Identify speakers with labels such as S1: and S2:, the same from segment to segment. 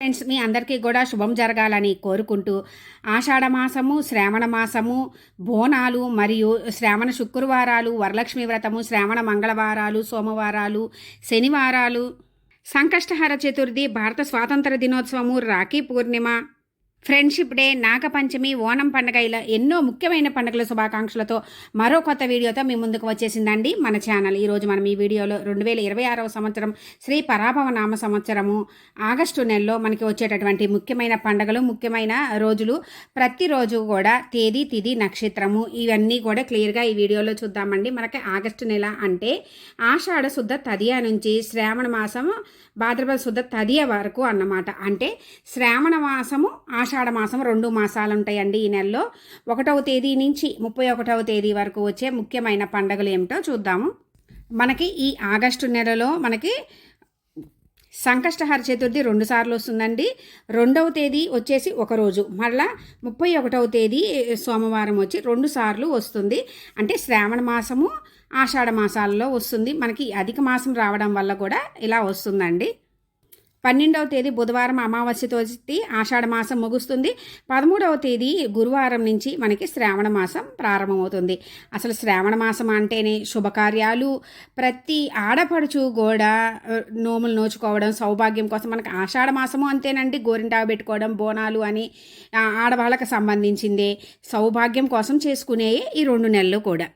S1: Friends, మీ అందరికీ కూడా శుభం జరగాలని కోరుకుంటూ ఆషాఢ మాసము, శ్రావణ మాసము, బోనాలు మరియు శ్రావణ శుక్రవారాలు, వరలక్ష్మి వ్రతము, శ్రావణ మంగళవారాలు, సోమవారాలు, శనివారాలు, సంకష్టహర చతుర్థి, భారత స్వాతంత్ర దినోత్సవము, రాఖీ పూర్ణిమ, ఫ్రెండ్షిప్ డే, నాగపంచమి, ఓణం పండుగ, ఇలా ఎన్నో ముఖ్యమైన పండుగల శుభాకాంక్షలతో మరో కొత్త వీడియోతో మీ ముందుకు వచ్చేసిందండి మన ఛానల్. ఈరోజు మనం ఈ వీడియోలో 2026వ సంవత్సరం శ్రీ పరాభవ నామ సంవత్సరము ఆగస్టు నెలలో మనకి వచ్చేటటువంటి ముఖ్యమైన పండుగలు, ముఖ్యమైన రోజులు, ప్రతిరోజు కూడా తేదీ, తిథి, నక్షత్రము ఇవన్నీ కూడా క్లియర్గా ఈ వీడియోలో చూద్దామండి. మనకి ఆగస్టు నెల అంటే ఆషాఢ శుద్ధ తదియ నుంచి శ్రావణ మాసము భాద్రపద శుద్ధ తదియ వరకు అన్నమాట. అంటే శ్రావణ మాసము, ఆషాఢ మాసం 2 మాసాలు ఉంటాయండి ఈ నెలలో. 1వ తేదీ నుంచి 31వ తేదీ వరకు వచ్చే ముఖ్యమైన పండుగలు ఏమిటో చూద్దాము. మనకి ఈ ఆగస్టు నెలలో మనకి సంకష్టహర చతుర్థి 2 సార్లు వస్తుందండి. 2వ తేదీ వచ్చేసి ఒకరోజు, మళ్ళా 31వ తేదీ సోమవారం వచ్చి 2 సార్లు వస్తుంది. అంటే శ్రావణ మాసము, ఆషాఢ మాసాలలో వస్తుంది. మనకి అధిక మాసం రావడం వల్ల కూడా ఇలా వస్తుందండి. 12వ తేదీ బుధవారం అమావాస్యతో ఆషాఢ మాసం ముగుస్తుంది. 13వ తేదీ గురువారం నుంచి మనకి శ్రావణ మాసం ప్రారంభమవుతుంది. అసలు శ్రావణ మాసం అంటేనే శుభకార్యాలు, ప్రతి ఆడపడుచు కూడా నోములు నోచుకోవడం, సౌభాగ్యం కోసం. మనకి ఆషాఢ మాసము అంతేనండి, గోరింటాకు పెట్టుకోవడం, బోనాలు అని ఆడవాళ్ళకి సంబంధించిందే. సౌభాగ్యం కోసం చేసుకునే ఈ 2 నెలలు కూడా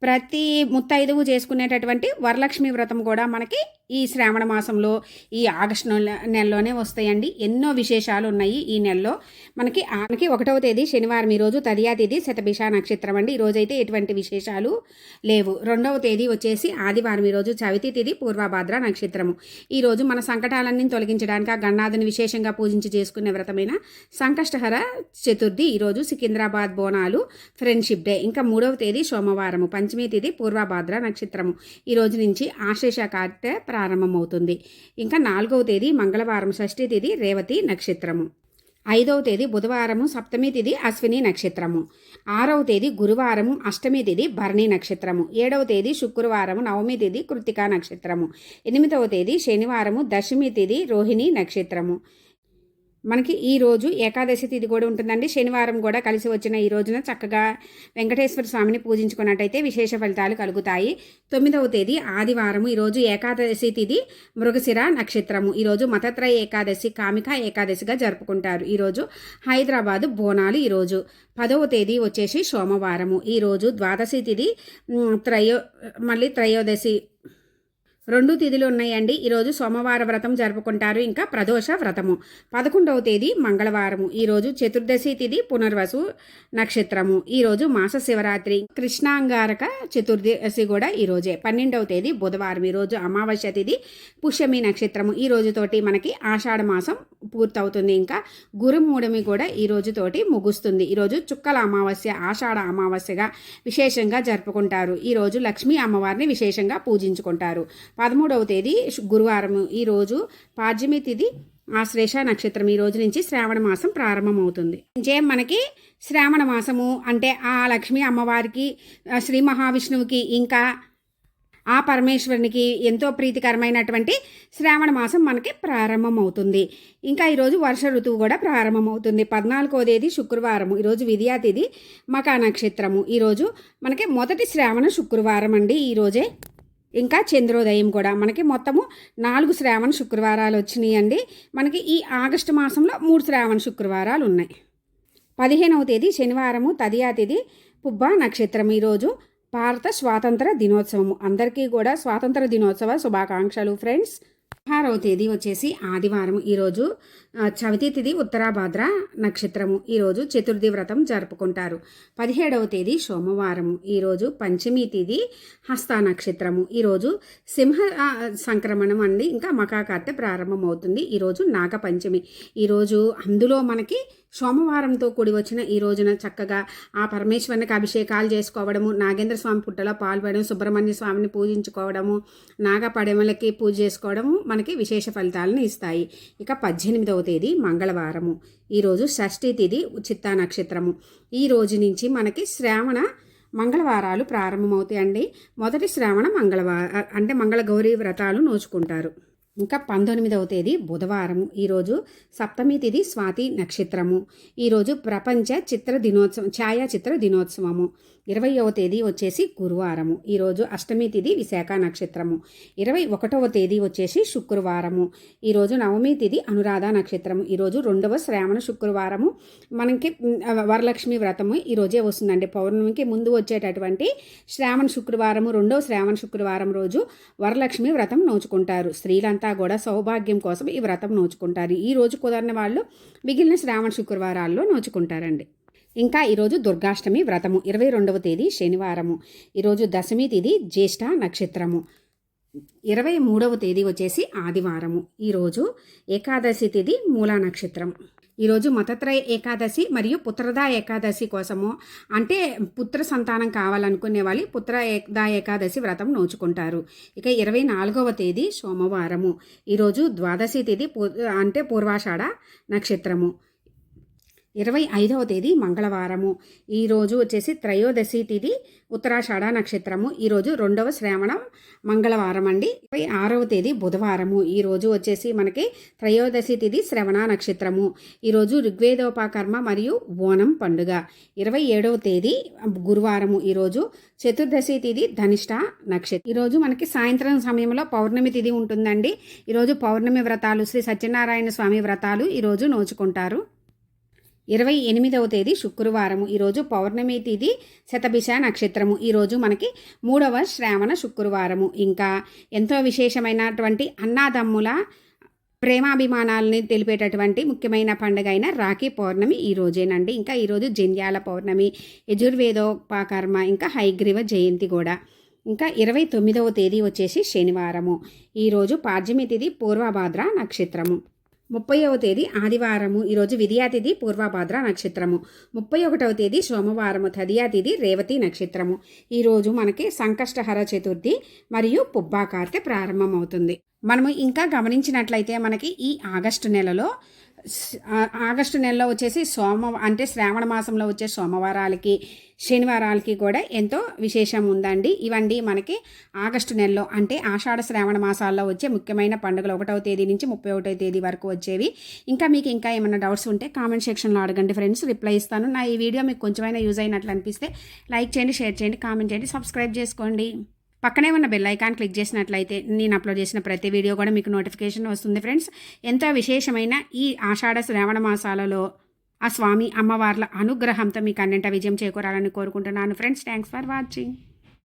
S1: ప్రతి ముత్తైదువు చేసుకునేటటువంటి వరలక్ష్మి వ్రతం కూడా మనకి ఈ శ్రావణ మాసంలో ఈ ఆగస్టు నెలలోనే వస్తాయండి. ఎన్నో విశేషాలు ఉన్నాయి ఈ నెలలో. మనకి 1వ తేదీ శనివారం, ఈరోజు తదియా తిథి, శతభిష నక్షత్రం అండి. ఈరోజైతే ఎటువంటి విశేషాలు లేవు. 2వ తేదీ వచ్చేసి ఆదివారం, ఈరోజు చవితి తిథి, పూర్వభాద్ర నక్షత్రము. ఈరోజు మన సంకటాలన్నీ తొలగించడానికి ఆ గణనాథుని విశేషంగా పూజించి చేసుకునే వ్రతమైన సంకష్టహర చతుర్థి. ఈరోజు సికింద్రాబాద్ బోనాలు, ఫ్రెండ్షిప్ డే. ఇంకా 3వ తేదీ సోమవారము, పంచమి తిథి, పూర్వభాద్ర నక్షత్రము. ఈ రోజు నుంచి ఆశ్లేష కార్తె ప్రారంభమవుతుంది. ఇంకా 4వ తేదీ మంగళవారం, షష్ఠి తిథి, రేవతి నక్షత్రము. 5వ తేదీ బుధవారము, సప్తమి తిథి, అశ్విని నక్షత్రము. 6వ తేదీ గురువారము, అష్టమి తిథి, భరణి నక్షత్రము. 7వ తేదీ శుక్రవారము, నవమి తిథి, కృత్తికా నక్షత్రము. 8వ తేదీ శనివారము, దశమి తిథి, రోహిణి నక్షత్రము. మనకి ఈరోజు ఏకాదశి తిథి కూడా ఉంటుందండి. శనివారం కూడా కలిసి వచ్చిన ఈ రోజున చక్కగా వెంకటేశ్వర స్వామిని పూజించుకున్నట్టయితే విశేష ఫలితాలు కలుగుతాయి. 9వ తేదీ ఆదివారము, ఈరోజు ఏకాదశి తిథి, మృగశిర నక్షత్రము. ఈరోజు మతత్రయ ఏకాదశి, కామిక ఏకాదశిగా జరుపుకుంటారు. ఈరోజు హైదరాబాదు బోనాలు. ఈరోజు 10వ తేదీ వచ్చేసి సోమవారము. ఈరోజు ద్వాదశి తిథి, త్రయోదశి 2 తిథులు ఉన్నాయండి. ఈరోజు సోమవార వ్రతం జరుపుకుంటారు. ఇంకా ప్రదోష వ్రతము. 11వ తేదీ మంగళవారము. ఈరోజు చతుర్దశి తిథి, పునర్వసు నక్షత్రము. ఈరోజు మాస శివరాత్రి, కృష్ణాంగారక చతుర్దశి కూడా ఈరోజే. 12వ తేదీ బుధవారం. ఈరోజు అమావాస్య తిథి, పుష్యమి నక్షత్రము. ఈ రోజుతోటి మనకి ఆషాఢ మాసం పూర్తవుతుంది. ఇంకా గురుమూఢమి కూడా ఈ రోజుతోటి ముగుస్తుంది. ఈరోజు చుక్కల అమావాస్య, ఆషాఢ అమావాస్యగా విశేషంగా జరుపుకుంటారు. ఈరోజు లక్ష్మీ అమ్మవారిని విశేషంగా పూజించుకుంటారు. 13వ తేదీ గురువారము. ఈరోజు పాడ్యమి తిథి, ఆశ్లేష నక్షత్రం. ఈ రోజు నుంచి శ్రావణ మాసం ప్రారంభమవుతుంది. మనకి శ్రావణ మాసము అంటే ఆ లక్ష్మీ అమ్మవారికి, శ్రీ మహావిష్ణువుకి, ఇంకా ఆ పరమేశ్వరునికి ఎంతో ప్రీతికరమైనటువంటి శ్రావణ మాసం మనకి ప్రారంభమవుతుంది. ఇంకా ఈరోజు వర్ష ఋతువు కూడా ప్రారంభమవుతుంది. 14వ తేదీ శుక్రవారము. ఈరోజు విద్యా తిథి, మకా నక్షత్రము. ఈరోజు మనకి మొదటి శ్రావణ శుక్రవారం అండి ఈరోజే. ఇంకా చంద్రోదయం కూడా. మనకి మొత్తము 4 శ్రావణ శుక్రవారాలు వచ్చినాయండి. మనకి ఈ ఆగస్టు మాసంలో 3 శ్రావణ శుక్రవారాలు ఉన్నాయి. 15వ తేదీ శనివారము, తదియా తిథి, పుబ్బ నక్షత్రం. ఈరోజు భారత స్వాతంత్ర దినోత్సవము. అందరికీ కూడా స్వాతంత్ర దినోత్సవ శుభాకాంక్షలు ఫ్రెండ్స్. 16వ తేదీ వచ్చేసి ఆదివారం. ఈరోజు చవితి తిథి, ఉత్తరాభాద్ర నక్షత్రము. ఈరోజు చతుర్థి వ్రతం జరుపుకుంటారు. 17వ తేదీ సోమవారము. ఈరోజు పంచమి తిథి, హస్త నక్షత్రము. ఈరోజు సింహ సంక్రమణం అండి. ఇంకా మకా కార్తె ప్రారంభమవుతుంది. ఈరోజు నాగపంచమి. ఈరోజు అందులో మనకి సోమవారంతో కూడి వచ్చిన ఈ రోజున చక్కగా ఆ పరమేశ్వరునికి అభిషేకాలు చేసుకోవడము, నాగేంద్ర స్వామి పుట్టలో పాల్పడడం, సుబ్రహ్మణ్య స్వామిని పూజించుకోవడము, నాగపడమలకి పూజ చేసుకోవడము మనకి విశేష ఫలితాలను ఇస్తాయి. ఇక 18వ తేదీ మంగళవారము. ఈరోజు షష్ఠి తిథి, చిత్తా నక్షత్రము. ఈ రోజు నుంచి మనకి శ్రావణ మంగళవారాలు ప్రారంభమవుతాయండి. మొదటి శ్రావణ మంగళవారం అంటే మంగళగౌరి వ్రతాలు నోచుకుంటారు. ఇంకా 19వ తేదీ బుధవారము. ఈరోజు సప్తమి తిథి స్వాతి నక్షత్రము. ఈరోజు ప్రపంచ ఛాయాచిత్ర దినోత్సవము. 20వ తేదీ వచ్చేసి గురువారము. ఈరోజు అష్టమి తిథి విశాఖ నక్షత్రము. 21వ తేదీ వచ్చేసి శుక్రవారము. ఈరోజు నవమి తిథి అనురాధ నక్షత్రము. ఈరోజు 2వ శ్రావణ శుక్రవారము. మనకి వరలక్ష్మి వ్రతము ఈరోజే వస్తుందండి. పౌర్ణమికి ముందు వచ్చేటటువంటి శ్రావణ శుక్రవారము, 2వ శ్రావణ శుక్రవారం రోజు వరలక్ష్మి వ్రతం నోచుకుంటారు. స్త్రీలంతా కూడా సౌభాగ్యం కోసం ఈ వ్రతం నోచుకుంటారు. ఈ రోజు కుదరని వాళ్ళు మిగిలిన శ్రావణ శుక్రవారాల్లో నోచుకుంటారండి. ఇంకా ఈరోజు దుర్గాష్టమి వ్రతము. 22వ తేదీ శనివారము. ఈరోజు దశమి తిథి జ్యేష్ఠ నక్షత్రము. 23వ తేదీ వచ్చేసి ఆదివారము. ఈరోజు ఏకాదశి తిథి మూలా నక్షత్రం. ఈరోజు మతత్రయ ఏకాదశి మరియు పుత్రదా ఏకాదశి కోసము, అంటే పుత్ర సంతానం కావాలనుకునే వాళ్ళు పుత్రదా ఏకాదశి వ్రతం నోచుకుంటారు. ఇక 24వ తేదీ సోమవారము. ఈరోజు ద్వాదశి తిథి అంటే పూర్వాషాఢ నక్షత్రము. 25వ తేదీ మంగళవారము. ఈరోజు వచ్చేసి త్రయోదశి తిథి ఉత్తరాషాఢ నక్షత్రము. ఈరోజు 2వ శ్రావణం మంగళవారం అండి. 26వ తేదీ బుధవారము. ఈరోజు వచ్చేసి మనకి త్రయోదశి తిథి శ్రవణ నక్షత్రము. ఈరోజు ఋగ్వేదోపకర్మ మరియు ఓనం పండుగ. 27వ తేదీ గురువారము. ఈరోజు చతుర్దశి తిథి ధనిష్ట నక్షత్రం. ఈరోజు మనకి సాయంత్రం సమయంలో పౌర్ణమి తిథి ఉంటుందండి. ఈరోజు పౌర్ణమి వ్రతాలు, శ్రీ సత్యనారాయణ స్వామి వ్రతాలు ఈరోజు నోచుకుంటారు. 28వ తేదీ శుక్రవారము. ఈరోజు పౌర్ణమి తిథి శతభిష నక్షత్రము. ఈరోజు మనకి 3వ శ్రావణ శుక్రవారము. ఇంకా ఎంతో విశేషమైనటువంటి అన్నాదమ్ముల ప్రేమాభిమానాలని తెలిపేటటువంటి ముఖ్యమైన పండుగ అయిన రాఖీ పౌర్ణమి ఈ రోజేనండి. ఇంకా ఈరోజు జంధ్యాల పౌర్ణమి, యజుర్వేదోపకర్మ, ఇంకా హయగ్రీవ జయంతి కూడా. ఇంకా 29వ తేదీ వచ్చేసి శనివారము. ఈరోజు పాడ్యమి తిథి పూర్వభాద్ర నక్షత్రము. 30వ తేదీ ఆదివారము. ఈరోజు విద్యా తిథి పూర్వభాద్ర నక్షత్రము. 31వ తేదీ సోమవారము. తదియా తిథి రేవతి నక్షత్రము. ఈరోజు మనకి సంకష్టహర చతుర్థి మరియు పుబ్బాకార్తె ప్రారంభమవుతుంది. మనము ఇంకా గమనించినట్లయితే మనకి ఈ ఆగస్టు నెలలో వచ్చేసి అంటే శ్రావణ మాసంలో వచ్చే సోమవారాలకి, శనివారాలకి కూడా ఎంతో విశేషం ఉందండి. ఇవండి మనకి ఆగస్టు నెలలో అంటే ఆషాఢ శ్రావణ మాసాల్లో వచ్చే ముఖ్యమైన పండుగలు 1వ తేదీ నుంచి 31వ తేదీ వరకు వచ్చేవి. ఇంకా ఏమైనా డౌట్స్ ఉంటే కామెంట్ సెక్షన్లో అడగండి ఫ్రెండ్స్, రిప్లై ఇస్తాను. నా ఈ వీడియో మీకు కొంచెమైనా యూజ్ అయినట్లు అనిపిస్తే లైక్ చేయండి, షేర్ చేయండి, కామెంట్ చేయండి, సబ్స్క్రైబ్ చేసుకోండి. పక్కనే ఉన్న బెల్ ఐకాన్ క్లిక్ చేసినట్లయితే నేను అప్లోడ్ చేసిన ప్రతి వీడియో కూడా మీకు నోటిఫికేషన్ వస్తుంది ఫ్రెండ్స్. ఎంతో విశేషమైన ఈ ఆషాఢ శ్రావణ మాసాలలో ఆ స్వామి అమ్మవార్ల అనుగ్రహంతో మీకు అన్నింట విజయం చేకూరాలని కోరుకుంటున్నాను ఫ్రెండ్స్. Thanks for watching.